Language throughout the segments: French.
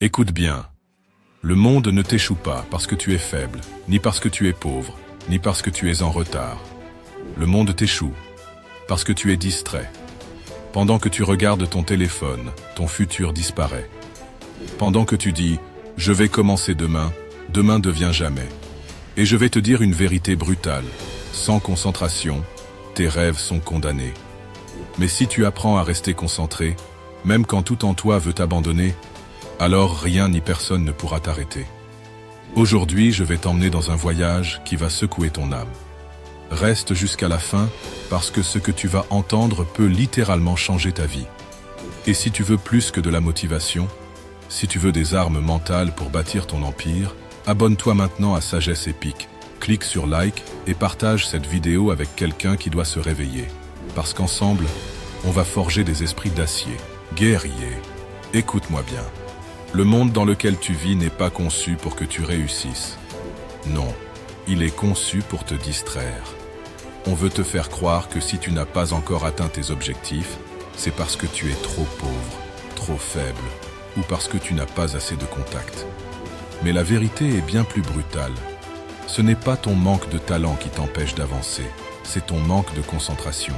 Écoute bien. Le monde ne t'échoue pas parce que tu es faible, ni parce que tu es pauvre, ni parce que tu es en retard. Le monde t'échoue parce que tu es distrait. Pendant que tu regardes ton téléphone, ton futur disparaît. Pendant que tu dis « je vais commencer demain », demain devient jamais. Et je vais te dire une vérité brutale. Sans concentration, tes rêves sont condamnés. Mais si tu apprends à rester concentré, même quand tout en toi veut t'abandonner, alors rien ni personne ne pourra t'arrêter. Aujourd'hui, je vais t'emmener dans un voyage qui va secouer ton âme. Reste jusqu'à la fin, parce que ce que tu vas entendre peut littéralement changer ta vie. Et si tu veux plus que de la motivation, si tu veux des armes mentales pour bâtir ton empire, abonne-toi maintenant à Sagesse Épique, clique sur like et partage cette vidéo avec quelqu'un qui doit se réveiller. Parce qu'ensemble, on va forger des esprits d'acier, guerriers. Écoute-moi bien. Le monde dans lequel tu vis n'est pas conçu pour que tu réussisses. Non, il est conçu pour te distraire. On veut te faire croire que si tu n'as pas encore atteint tes objectifs, c'est parce que tu es trop pauvre, trop faible, ou parce que tu n'as pas assez de contacts. Mais la vérité est bien plus brutale. Ce n'est pas ton manque de talent qui t'empêche d'avancer, c'est ton manque de concentration.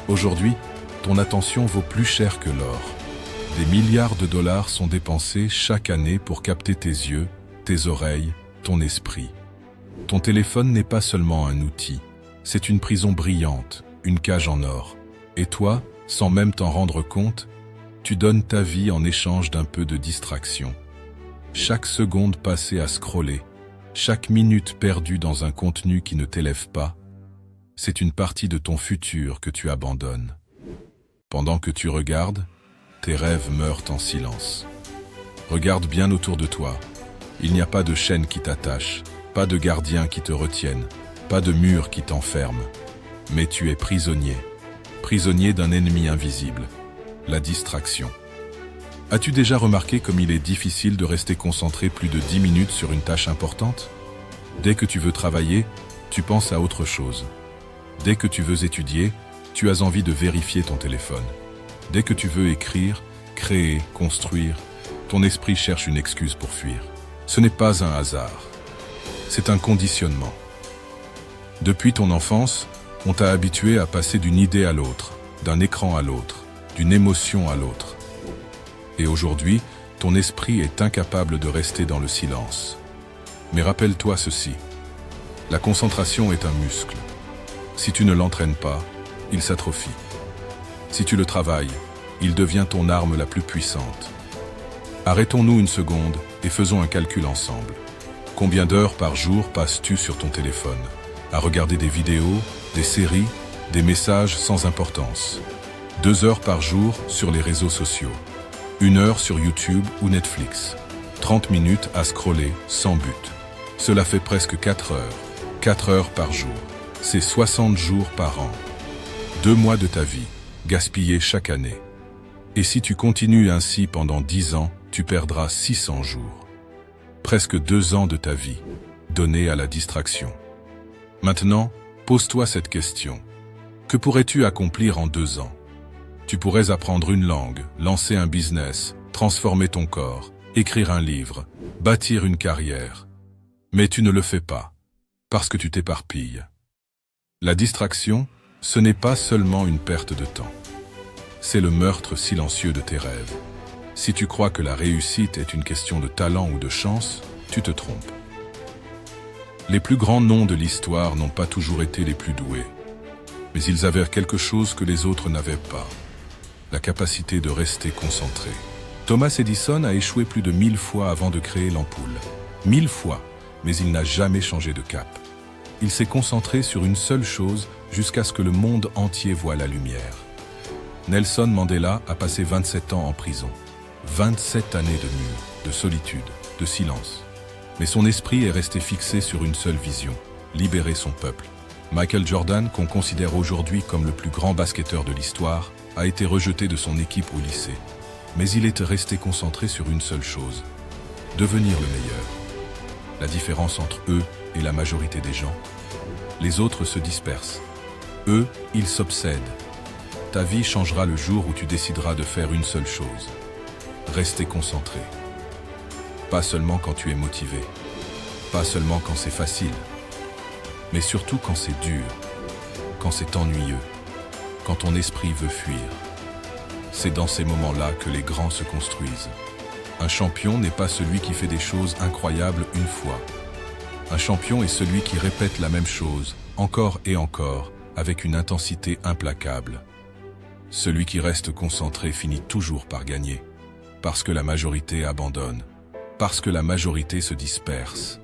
Aujourd'hui, ton attention vaut plus cher que l'or. Des milliards de dollars sont dépensés chaque année pour capter tes yeux, tes oreilles, ton esprit. Ton téléphone n'est pas seulement un outil, c'est une prison brillante, une cage en or. Et toi, sans même t'en rendre compte, tu donnes ta vie en échange d'un peu de distraction. Chaque seconde passée à scroller, chaque minute perdue dans un contenu qui ne t'élève pas, c'est une partie de ton futur que tu abandonnes. Pendant que tu regardes, tes rêves meurent en silence. Regarde bien autour de toi. Il n'y a pas de chaîne qui t'attache, pas de gardien qui te retienne, pas de mur qui t'enferme. Mais tu es prisonnier. Prisonnier d'un ennemi invisible, la distraction. As-tu déjà remarqué comme il est difficile de rester concentré plus de 10 minutes sur une tâche importante? Dès que tu veux travailler, tu penses à autre chose. Dès que tu veux étudier, tu as envie de vérifier ton téléphone. Dès que tu veux écrire, créer, construire, ton esprit cherche une excuse pour fuir. Ce n'est pas un hasard. C'est un conditionnement. Depuis ton enfance, on t'a habitué à passer d'une idée à l'autre, d'un écran à l'autre, d'une émotion à l'autre. Et aujourd'hui, ton esprit est incapable de rester dans le silence. Mais rappelle-toi ceci. La concentration est un muscle. Si tu ne l'entraînes pas, il s'atrophie. Si tu le travailles, il devient ton arme la plus puissante. Arrêtons-nous une seconde et faisons un calcul ensemble. Combien d'heures par jour passes-tu sur ton téléphone, à regarder des vidéos, des séries, des messages sans importance? 2 heures par jour sur les réseaux sociaux. 1 heure sur YouTube ou Netflix. 30 minutes à scroller sans but. Cela fait presque 4 heures. 4 heures par jour. C'est 60 jours par an. 2 mois de ta vie, gaspillés chaque année. Et si tu continues ainsi pendant 10 ans, tu perdras 600 jours. Presque 2 ans de ta vie, donnés à la distraction. Maintenant, pose-toi cette question. Que pourrais-tu accomplir en 2 ans? Tu pourrais apprendre une langue, lancer un business, transformer ton corps, écrire un livre, bâtir une carrière. Mais tu ne le fais pas, parce que tu t'éparpilles. La distraction, ce n'est pas seulement une perte de temps. C'est le meurtre silencieux de tes rêves. Si tu crois que la réussite est une question de talent ou de chance, tu te trompes. Les plus grands noms de l'histoire n'ont pas toujours été les plus doués. Mais ils avaient quelque chose que les autres n'avaient pas. La capacité de rester concentré. Thomas Edison a échoué plus de 1000 fois avant de créer l'ampoule. 1000 fois, mais il n'a jamais changé de cap. Il s'est concentré sur une seule chose jusqu'à ce que le monde entier voie la lumière. Nelson Mandela a passé 27 ans en prison. 27 années de mur, de solitude, de silence. Mais son esprit est resté fixé sur une seule vision, libérer son peuple. Michael Jordan, qu'on considère aujourd'hui comme le plus grand basketteur de l'histoire, a été rejeté de son équipe au lycée. Mais il est resté concentré sur une seule chose, devenir le meilleur. La différence entre eux et la majorité des gens, les autres se dispersent. Eux, ils s'obsèdent. Ta vie changera le jour où tu décideras de faire une seule chose. Rester concentré. Pas seulement quand tu es motivé, pas seulement quand c'est facile, mais surtout quand c'est dur, quand c'est ennuyeux, quand ton esprit veut fuir. C'est dans ces moments-là que les grands se construisent. Un champion n'est pas celui qui fait des choses incroyables une fois. Un champion est celui qui répète la même chose, encore et encore, avec une intensité implacable. Celui qui reste concentré finit toujours par gagner, parce que la majorité abandonne, parce que la majorité se disperse,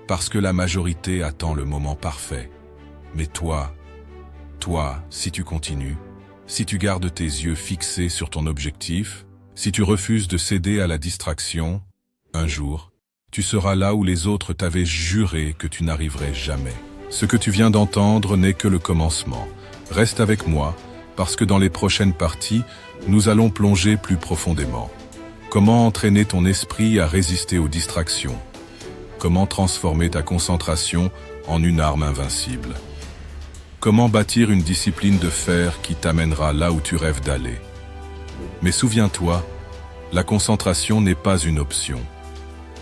parce que la majorité attend le moment parfait. Mais toi, si tu continues, si tu gardes tes yeux fixés sur ton objectif, si tu refuses de céder à la distraction, un jour, tu seras là où les autres t'avaient juré que tu n'arriverais jamais. Ce que tu viens d'entendre n'est que le commencement. Reste avec moi, parce que dans les prochaines parties, nous allons plonger plus profondément. Comment entraîner ton esprit à résister aux distractions? Comment transformer ta concentration en une arme invincible? Comment bâtir une discipline de fer qui t'amènera là où tu rêves d'aller? Mais souviens-toi, la concentration n'est pas une option.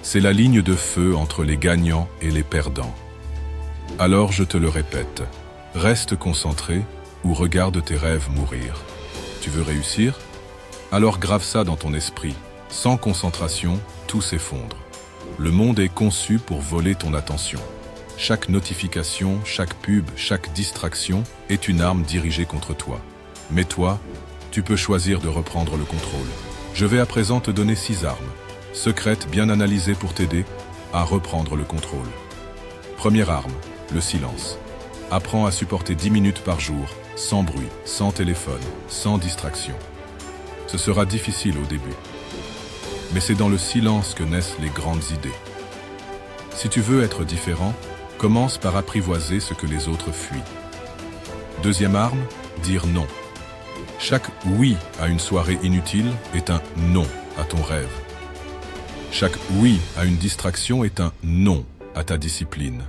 C'est la ligne de feu entre les gagnants et les perdants. Alors je te le répète, reste concentré ou regarde tes rêves mourir. Tu veux réussir? Alors grave ça dans ton esprit. Sans concentration, tout s'effondre. Le monde est conçu pour voler ton attention. Chaque notification, chaque pub, chaque distraction est une arme dirigée contre toi. Mais toi, tu peux choisir de reprendre le contrôle. Je vais à présent te donner 6 armes, secrètes bien analysées pour t'aider à reprendre le contrôle. Première arme, le silence. Apprends à supporter 10 minutes par jour, sans bruit, sans téléphone, sans distraction. Ce sera difficile au début. Mais c'est dans le silence que naissent les grandes idées. Si tu veux être différent, commence par apprivoiser ce que les autres fuient. Deuxième arme, dire non. Chaque oui à une soirée inutile est un non à ton rêve. Chaque oui à une distraction est un non à ta discipline.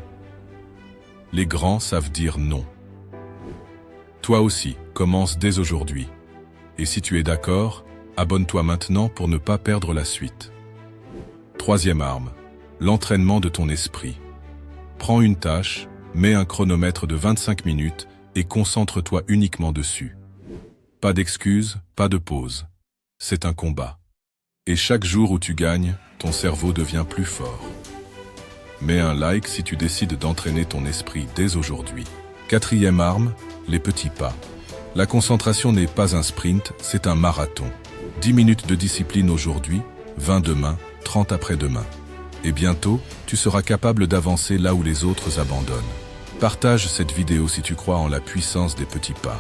Les grands savent dire non. Toi aussi, commence dès aujourd'hui. Et si tu es d'accord, abonne-toi maintenant pour ne pas perdre la suite. Troisième arme, l'entraînement de ton esprit. Prends une tâche, mets un chronomètre de 25 minutes et concentre-toi uniquement dessus. Pas d'excuses, pas de pause. C'est un combat. Et chaque jour où tu gagnes, ton cerveau devient plus fort. Mets un like si tu décides d'entraîner ton esprit dès aujourd'hui. Quatrième arme, les petits pas. La concentration n'est pas un sprint, c'est un marathon. 10 minutes de discipline aujourd'hui, 20 demain, 30 après-demain. Et bientôt, tu seras capable d'avancer là où les autres abandonnent. Partage cette vidéo si tu crois en la puissance des petits pas.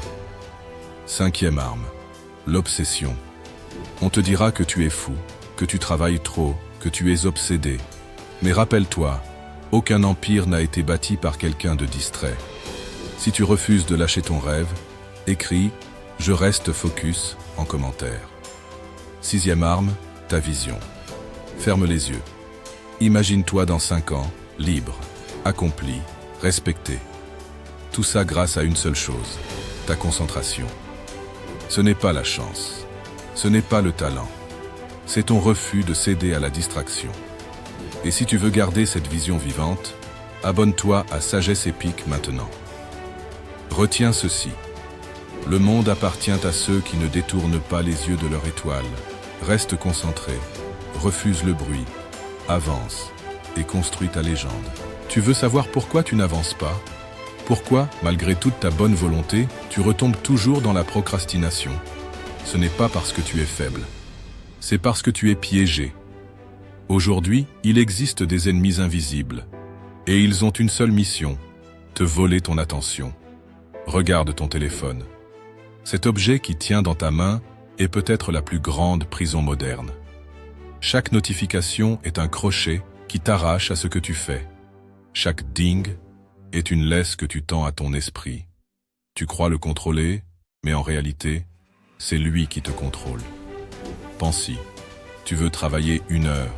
Cinquième arme, l'obsession. On te dira que tu es fou, que tu travailles trop, que tu es obsédé. Mais rappelle-toi, aucun empire n'a été bâti par quelqu'un de distrait. Si tu refuses de lâcher ton rêve, écris « Je reste focus » en commentaire. Sixième arme, ta vision. Ferme les yeux. Imagine-toi dans 5 ans, libre, accompli, respecté. Tout ça grâce à une seule chose, ta concentration. Ce n'est pas la chance, ce n'est pas le talent, c'est ton refus de céder à la distraction. Et si tu veux garder cette vision vivante, abonne-toi à Sagesse Épique maintenant. Retiens ceci. Le monde appartient à ceux qui ne détournent pas les yeux de leur étoile. Reste concentré, refuse le bruit, avance et construis ta légende. Tu veux savoir pourquoi tu n'avances pas? Pourquoi, malgré toute ta bonne volonté, tu retombes toujours dans la procrastination? Ce n'est pas parce que tu es faible, c'est parce que tu es piégé. Aujourd'hui, il existe des ennemis invisibles, et ils ont une seule mission, te voler ton attention. Regarde ton téléphone. Cet objet qui tient dans ta main est peut-être la plus grande prison moderne. Chaque notification est un crochet qui t'arrache à ce que tu fais. Chaque ding est une laisse que tu tends à ton esprit. Tu crois le contrôler, mais en réalité, c'est lui qui te contrôle. Pense-y, tu veux travailler 1 heure,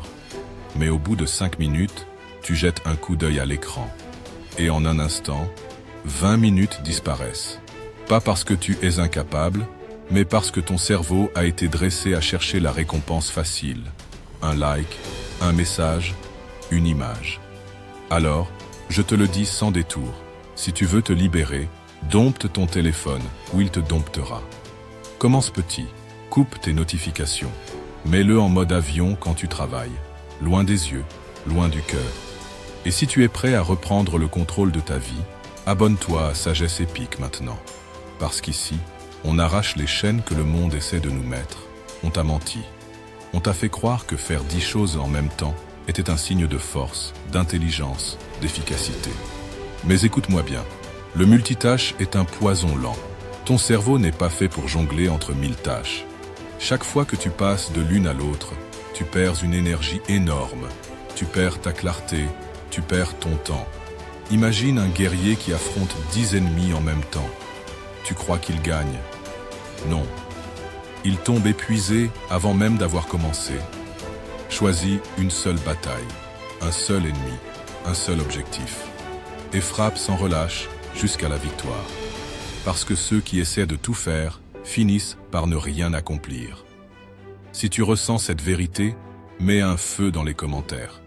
mais au bout de 5 minutes, tu jettes un coup d'œil à l'écran. Et en un instant, 20 minutes disparaissent. Pas parce que tu es incapable, mais parce que ton cerveau a été dressé à chercher la récompense facile. Un like, un message, une image. Alors, je te le dis sans détour, si tu veux te libérer, dompte ton téléphone ou il te domptera. Commence petit, coupe tes notifications, mets-le en mode avion quand tu travailles, loin des yeux, loin du cœur. Et si tu es prêt à reprendre le contrôle de ta vie, abonne-toi à Sagesse Épique maintenant. Parce qu'ici, on arrache les chaînes que le monde essaie de nous mettre. On t'a menti. On t'a fait croire que faire 10 choses en même temps était un signe de force, d'intelligence, d'efficacité. Mais écoute-moi bien, le multitâche est un poison lent. Ton cerveau n'est pas fait pour jongler entre 1000 tâches. Chaque fois que tu passes de l'une à l'autre, tu perds une énergie énorme. Tu perds ta clarté, tu perds ton temps. Imagine un guerrier qui affronte 10 ennemis en même temps. Tu crois qu'il gagne? Non. Il tombe épuisé avant même d'avoir commencé. Choisis une seule bataille, un seul ennemi, un seul objectif. Et frappe sans relâche jusqu'à la victoire. Parce que ceux qui essaient de tout faire finissent par ne rien accomplir. Si tu ressens cette vérité, mets un feu dans les commentaires.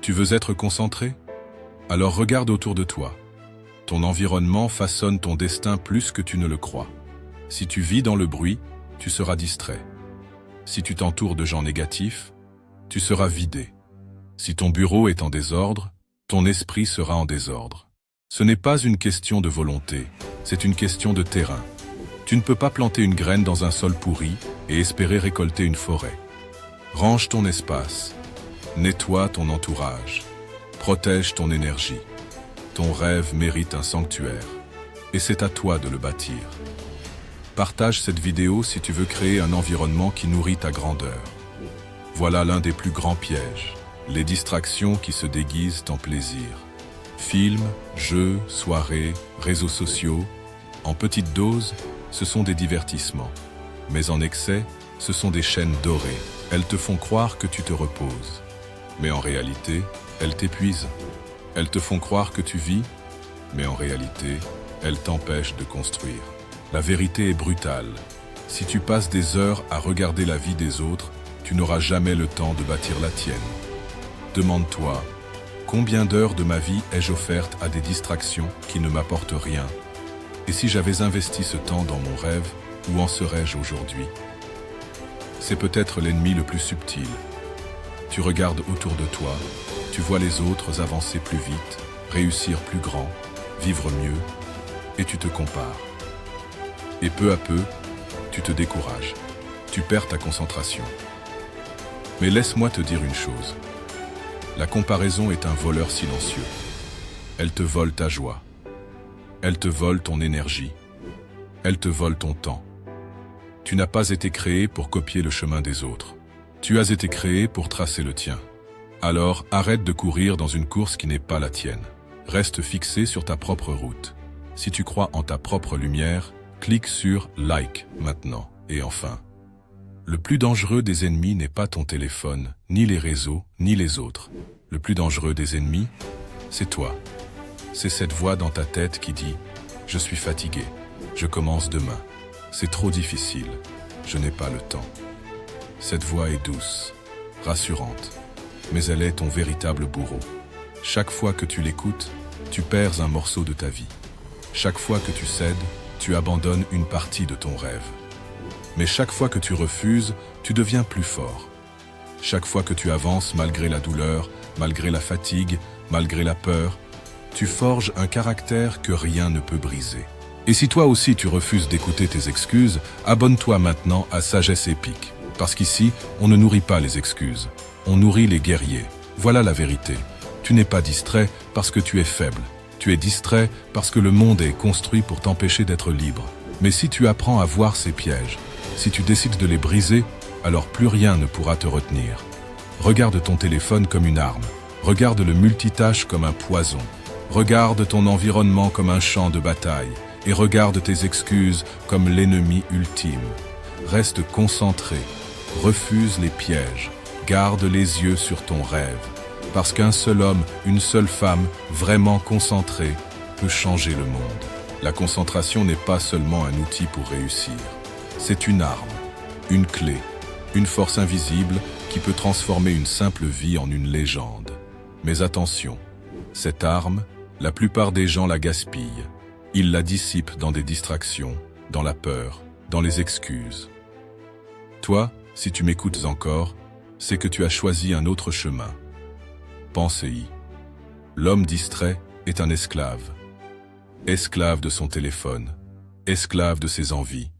Tu veux être concentré? Alors regarde autour de toi. Ton environnement façonne ton destin plus que tu ne le crois. Si tu vis dans le bruit, tu seras distrait. Si tu t'entoures de gens négatifs, tu seras vidé. Si ton bureau est en désordre, ton esprit sera en désordre. Ce n'est pas une question de volonté, c'est une question de terrain. Tu ne peux pas planter une graine dans un sol pourri et espérer récolter une forêt. Range ton espace, nettoie ton entourage, protège ton énergie. Ton rêve mérite un sanctuaire, et c'est à toi de le bâtir. Partage cette vidéo si tu veux créer un environnement qui nourrit ta grandeur. Voilà l'un des plus grands pièges, les distractions qui se déguisent en plaisir. Films, jeux, soirées, réseaux sociaux, en petite dose, ce sont des divertissements. Mais en excès, ce sont des chaînes dorées. Elles te font croire que tu te reposes. Mais en réalité, elles t'épuisent. Elles te font croire que tu vis, mais en réalité, elles t'empêchent de construire. La vérité est brutale. Si tu passes des heures à regarder la vie des autres, tu n'auras jamais le temps de bâtir la tienne. Demande-toi, combien d'heures de ma vie ai-je offerte à des distractions qui ne m'apportent rien? Et si j'avais investi ce temps dans mon rêve, où en serais-je aujourd'hui? C'est peut-être l'ennemi le plus subtil. Tu regardes autour de toi, tu vois les autres avancer plus vite, réussir plus grand, vivre mieux, et tu te compares. Et peu à peu, tu te décourages, tu perds ta concentration. Mais laisse-moi te dire une chose. La comparaison est un voleur silencieux. Elle te vole ta joie. Elle te vole ton énergie. Elle te vole ton temps. Tu n'as pas été créé pour copier le chemin des autres. Tu as été créé pour tracer le tien. Alors arrête de courir dans une course qui n'est pas la tienne. Reste fixé sur ta propre route. Si tu crois en ta propre lumière, clique sur « Like » maintenant. Et enfin, le plus dangereux des ennemis n'est pas ton téléphone, ni les réseaux, ni les autres. Le plus dangereux des ennemis, c'est toi. C'est cette voix dans ta tête qui dit « Je suis fatigué, je commence demain. C'est trop difficile, je n'ai pas le temps. » Cette voix est douce, rassurante, mais elle est ton véritable bourreau. Chaque fois que tu l'écoutes, tu perds un morceau de ta vie. Chaque fois que tu cèdes, tu abandonnes une partie de ton rêve. Mais chaque fois que tu refuses, tu deviens plus fort. Chaque fois que tu avances malgré la douleur, malgré la fatigue, malgré la peur, tu forges un caractère que rien ne peut briser. Et si toi aussi tu refuses d'écouter tes excuses, abonne-toi maintenant à Sagesse Épique. Parce qu'ici, on ne nourrit pas les excuses, on nourrit les guerriers. Voilà la vérité. Tu n'es pas distrait parce que tu es faible. Tu es distrait parce que le monde est construit pour t'empêcher d'être libre. Mais si tu apprends à voir ces pièges, si tu décides de les briser, alors plus rien ne pourra te retenir. Regarde ton téléphone comme une arme. Regarde le multitâche comme un poison. Regarde ton environnement comme un champ de bataille. Et regarde tes excuses comme l'ennemi ultime. Reste concentré. Refuse les pièges. Garde les yeux sur ton rêve. Parce qu'un seul homme, une seule femme, vraiment concentrée, peut changer le monde. La concentration n'est pas seulement un outil pour réussir. C'est une arme, une clé, une force invisible qui peut transformer une simple vie en une légende. Mais attention, cette arme, la plupart des gens la gaspillent. Ils la dissipent dans des distractions, dans la peur, dans les excuses. Toi, si tu m'écoutes encore, c'est que tu as choisi un autre chemin. Pensez-y. L'homme distrait est un esclave. Esclave de son téléphone, esclave de ses envies,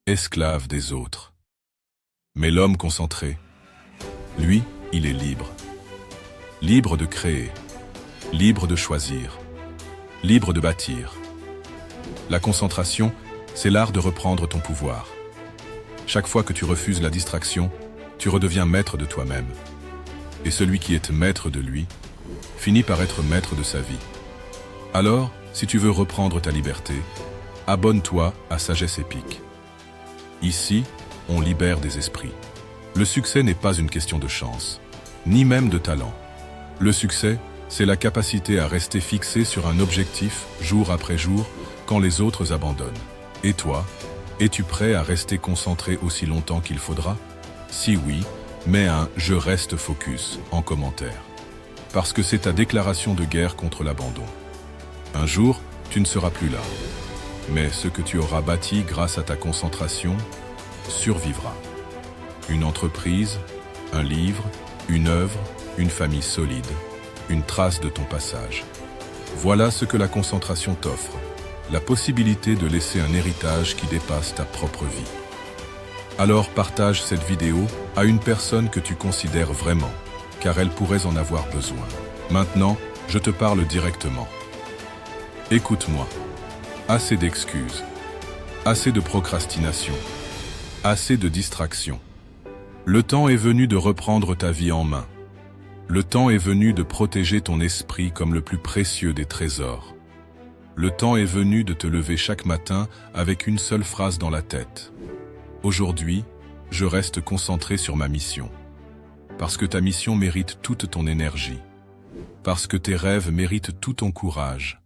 esclave des autres. Mais l'homme concentré, lui, il est libre. Libre de créer, libre de choisir, libre de bâtir. La concentration, c'est l'art de reprendre ton pouvoir. Chaque fois que tu refuses la distraction, tu redeviens maître de toi-même. Et celui qui est maître de lui, finit par être maître de sa vie. Alors, si tu veux reprendre ta liberté, abonne-toi à Sagesse Épique. Ici, on libère des esprits. Le succès n'est pas une question de chance, ni même de talent. Le succès, c'est la capacité à rester fixé sur un objectif jour après jour quand les autres abandonnent. Et toi, es-tu prêt à rester concentré aussi longtemps qu'il faudra? Si oui, mets un « Je reste focus » en commentaire. Parce que c'est ta déclaration de guerre contre l'abandon. Un jour, tu ne seras plus là. Mais ce que tu auras bâti grâce à ta concentration survivra. Une entreprise, un livre, une œuvre, une famille solide, une trace de ton passage. Voilà ce que la concentration t'offre, la possibilité de laisser un héritage qui dépasse ta propre vie. Alors partage cette vidéo à une personne que tu considères vraiment, car elle pourrait en avoir besoin. Maintenant, je te parle directement. Écoute-moi. Assez d'excuses, assez de procrastination, assez de distractions. Le temps est venu de reprendre ta vie en main. Le temps est venu de protéger ton esprit comme le plus précieux des trésors. Le temps est venu de te lever chaque matin avec une seule phrase dans la tête. Aujourd'hui, je reste concentré sur ma mission. Parce que ta mission mérite toute ton énergie. Parce que tes rêves méritent tout ton courage.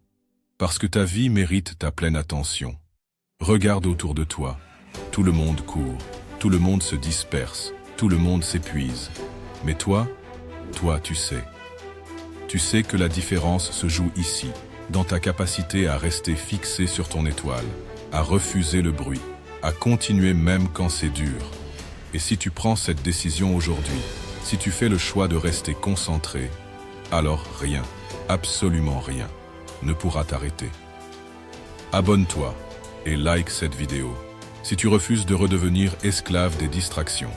Parce que ta vie mérite ta pleine attention. Regarde autour de toi. Tout le monde court. Tout le monde se disperse. Tout le monde s'épuise. Mais toi, tu sais. Tu sais que la différence se joue ici, dans ta capacité à rester fixé sur ton étoile, à refuser le bruit, à continuer même quand c'est dur. Et si tu prends cette décision aujourd'hui, si tu fais le choix de rester concentré, alors rien, absolument rien, ne pourra t'arrêter. Abonne-toi et like cette vidéo. Si tu refuses de redevenir esclave des distractions,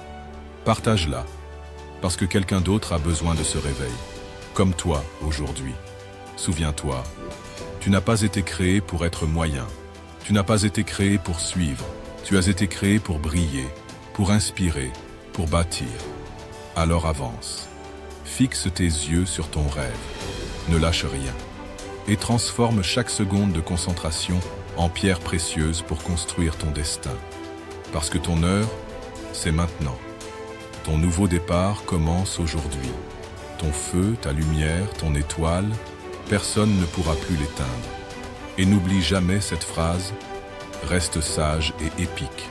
partage-la, parce que quelqu'un d'autre a besoin de ce réveil, comme toi aujourd'hui. Souviens-toi, tu n'as pas été créé pour être moyen, tu n'as pas été créé pour suivre, tu as été créé pour briller, pour inspirer, pour bâtir. Alors avance, fixe tes yeux sur ton rêve, ne lâche rien, et transforme chaque seconde de concentration en pierre précieuse pour construire ton destin. Parce que ton heure, c'est maintenant. Ton nouveau départ commence aujourd'hui. Ton feu, ta lumière, ton étoile, personne ne pourra plus l'éteindre. Et n'oublie jamais cette phrase, reste sage et épique.